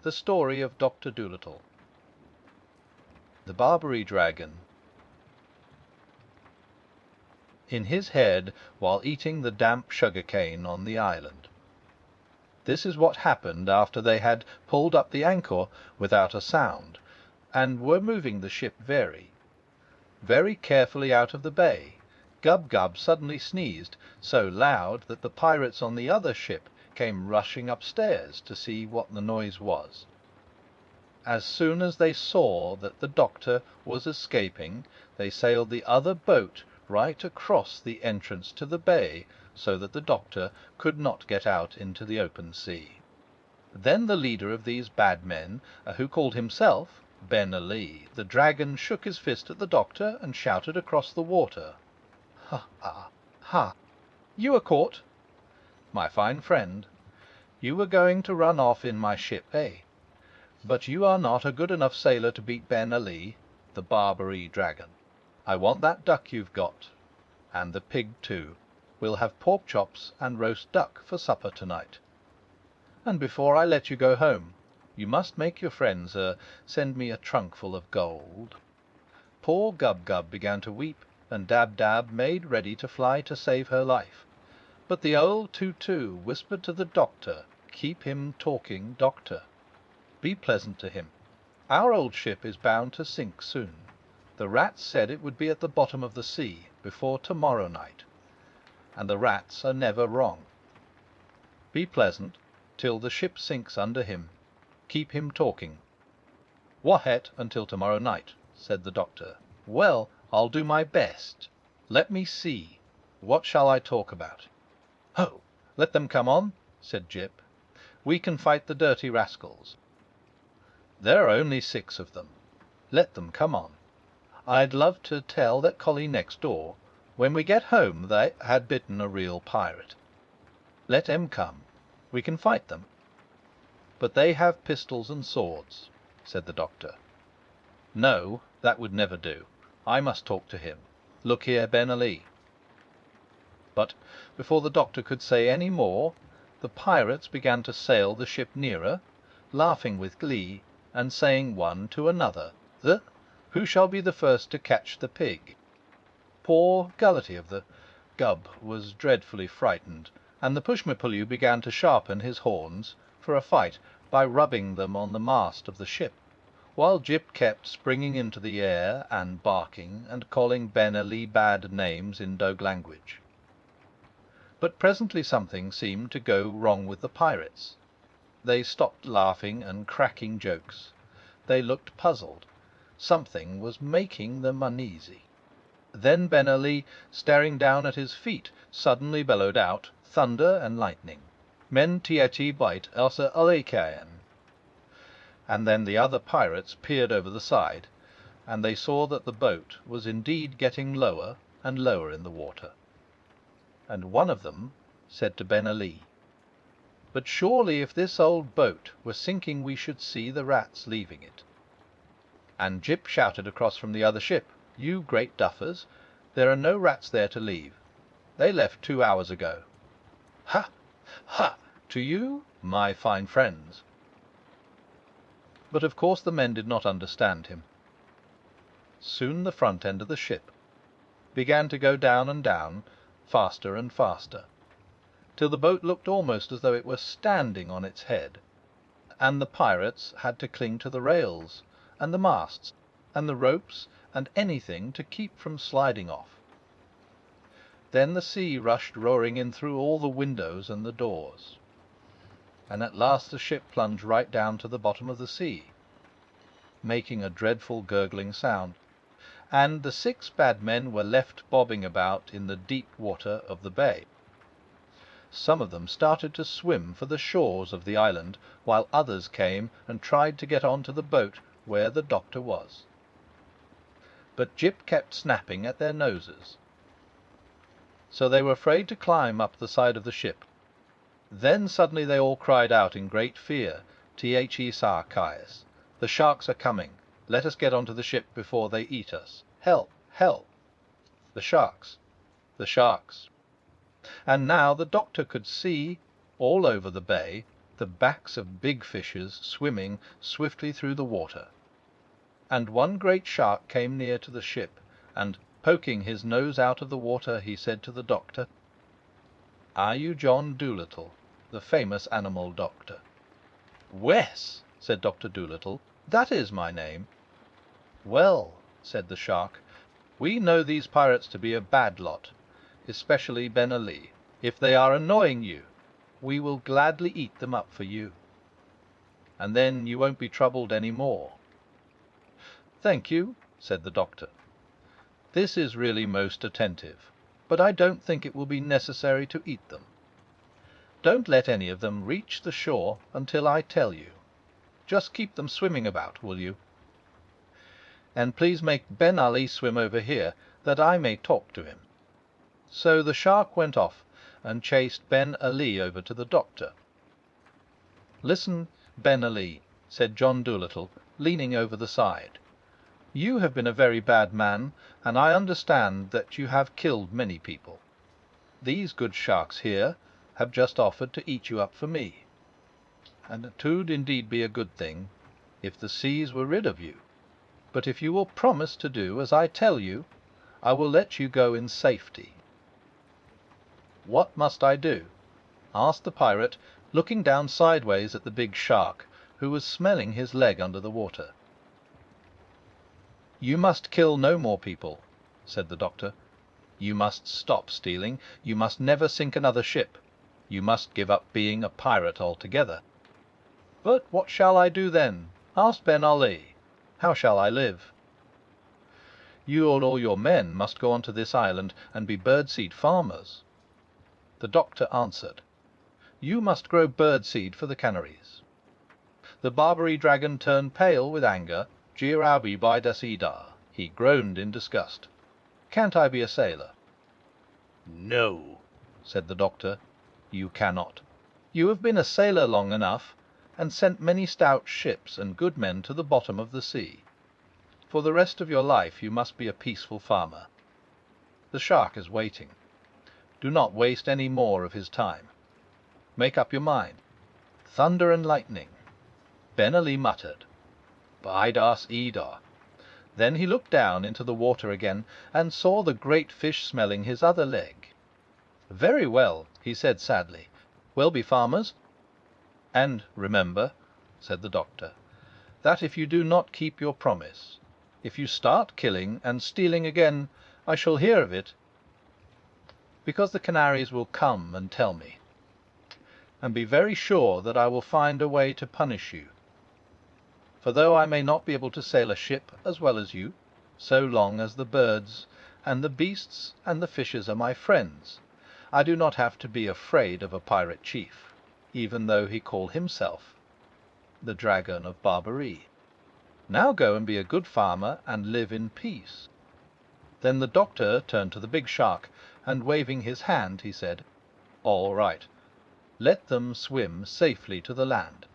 The Story of Doctor Dolittle. The Barbary Dragon. In his head while eating the damp sugar-cane on the island. This is what happened after they had pulled up the anchor without a sound, and were moving the ship very carefully out of the bay. Gub-Gub suddenly sneezed so loud that the pirates on the other ship came rushing upstairs to see what the noise was. As soon as they saw that the doctor was escaping, they sailed the other boat right across the entrance to the bay, so that the doctor could not get out into the open sea. Then the leader of these bad men, who called himself Ben-Ali, the dragon, shook his fist at the doctor and shouted across the water, "Ha, ha, ha! You are caught, my fine friend. You were going to run off in my ship, eh? But you are not a good enough sailor to beat Ben-Ali, the Barbary Dragon. I want that duck you've got, and the pig too. We'll have pork chops and roast duck for supper tonight. And before I let you go home, you must make your friends send me a trunk full of gold." Poor Gub-Gub began to weep, and Dab-Dab made ready to fly to save her life. But the old Too-Too whispered to the doctor, "Keep him talking, doctor. Be pleasant to him. Our old ship is bound to sink soon. The rats said it would be at the bottom of the sea before tomorrow night, and the rats are never wrong. Be pleasant till the ship sinks under him. Keep him talking." "Whahet until tomorrow night," said the doctor. "Well, I'll do my best. Let me see. What shall I talk about?" "Ho! Let them come on," said Jip. "We can fight the dirty rascals. There are only 6 of them. Let them come on. I'd love to tell that collie next door, when we get home, they had bitten a real pirate. Let 'em come. We can fight them." "But they have pistols and swords," said the doctor. "No, that would never do. I must talk to him. Look here, Ben-Ali." But before the doctor could say any more, the pirates began to sail the ship nearer, laughing with glee, and saying one to another, "Who shall be the first to catch the pig?" Poor Gullity of the Gub was dreadfully frightened, and the Pushmi-Pullyu began to sharpen his horns for a fight by rubbing them on the mast of the ship, while Jip kept springing into the air and barking and calling Ben-Ali bad names in Dog language. But presently something seemed to go wrong with the pirates. They stopped laughing and cracking jokes. They looked puzzled. Something was making them uneasy. Then Ben-Ali, staring down at his feet, suddenly bellowed out, thunder and lightning, "Men tieti bite elsa alekayan." And then the other pirates peered over the side, and they saw that the boat was indeed getting lower and lower in the water. And one of them said to Ben-Ali, "But surely if this old boat were sinking we should see the rats leaving it." And Jip shouted across from the other ship, "You great duffers, there are no rats there to leave. They left 2 hours ago. Ha! Ha! To you, my fine friends." But of course the men did not understand him. Soon the front end of the ship began to go down and down, faster and faster, till the boat looked almost as though it were standing on its head, and the pirates had to cling to the rails and the masts and the ropes and anything to keep from sliding off. Then the sea rushed roaring in through all the windows and the doors, and at last the ship plunged right down to the bottom of the sea, making a dreadful gurgling sound, and the 6 bad men were left bobbing about in the deep water of the bay. Some of them started to swim for the shores of the island, while others came and tried to get on to the boat where the doctor was. But Jip kept snapping at their noses, so they were afraid to climb up the side of the ship. Then suddenly they all cried out in great fear, "T-H-E Sar Caius, the sharks are coming. Let us get onto the ship before they eat us. Help! Help! The sharks! The sharks!" And now the doctor could see, all over the bay, the backs of big fishes swimming swiftly through the water. And one great shark came near to the ship, and, poking his nose out of the water, he said to the doctor, "Are you John Dolittle, the famous animal doctor?" "Wes," said Dr. Dolittle, "that is my name." "Well," said the shark, "we know these pirates to be a bad lot, especially Ben Ali. If they are annoying you, we will gladly eat them up for you, and then you won't be troubled any more." "Thank you," said the doctor. "This is really most attentive, but I don't think it will be necessary to eat them. Don't let any of them reach the shore until I tell you. Just keep them swimming about, will you? And please make Ben Ali swim over here, that I may talk to him." So the shark went off and chased Ben Ali over to the doctor. "Listen, Ben Ali," said John Dolittle, leaning over the side. "You have been a very bad man, and I understand that you have killed many people. These good sharks here have just offered to eat you up for me, and 'twould indeed be a good thing if the seas were rid of you. But if you will promise to do as I tell you, I will let you go in safety." "What must I do?" asked the pirate, looking down sideways at the big shark, who was smelling his leg under the water. "You must kill no more people," said the doctor. "You must stop stealing. You must never sink another ship. You must give up being a pirate altogether." "But what shall I do then?" asked Ben Ali. "How shall I live?" "You and all your men must go on to this island and be birdseed farmers." The doctor answered, "You must grow birdseed for the Canaries." The Barbary dragon turned pale with anger. "Jirabi by Dasida," he groaned in disgust. "Can't I be a sailor?" "No," said the doctor, "you cannot. You have been a sailor long enough, and sent many stout ships and good men to the bottom of the sea. For the rest of your life you must be a peaceful farmer. The shark is waiting. Do not waste any more of his time. Make up your mind. Thunder and lightning." Ben Ali muttered, "Bidas Ida." Then he looked down into the water again, and saw the great fish smelling his other leg. "Very well," he said sadly, "we'll be farmers. And remember," said the doctor, "that if you do not keep your promise, if you start killing and stealing again, I shall hear of it, because the Canaries will come and tell me. And be very sure that I will find a way to punish you. For though I may not be able to sail a ship as well as you, so long as the birds and the beasts and the fishes are my friends, I do not have to be afraid of a pirate chief, even though he call himself the Dragon of Barbary. Now go and be a good farmer and live in peace." Then the doctor turned to the big shark, and waving his hand, he said, "All right. Let them swim safely to the land.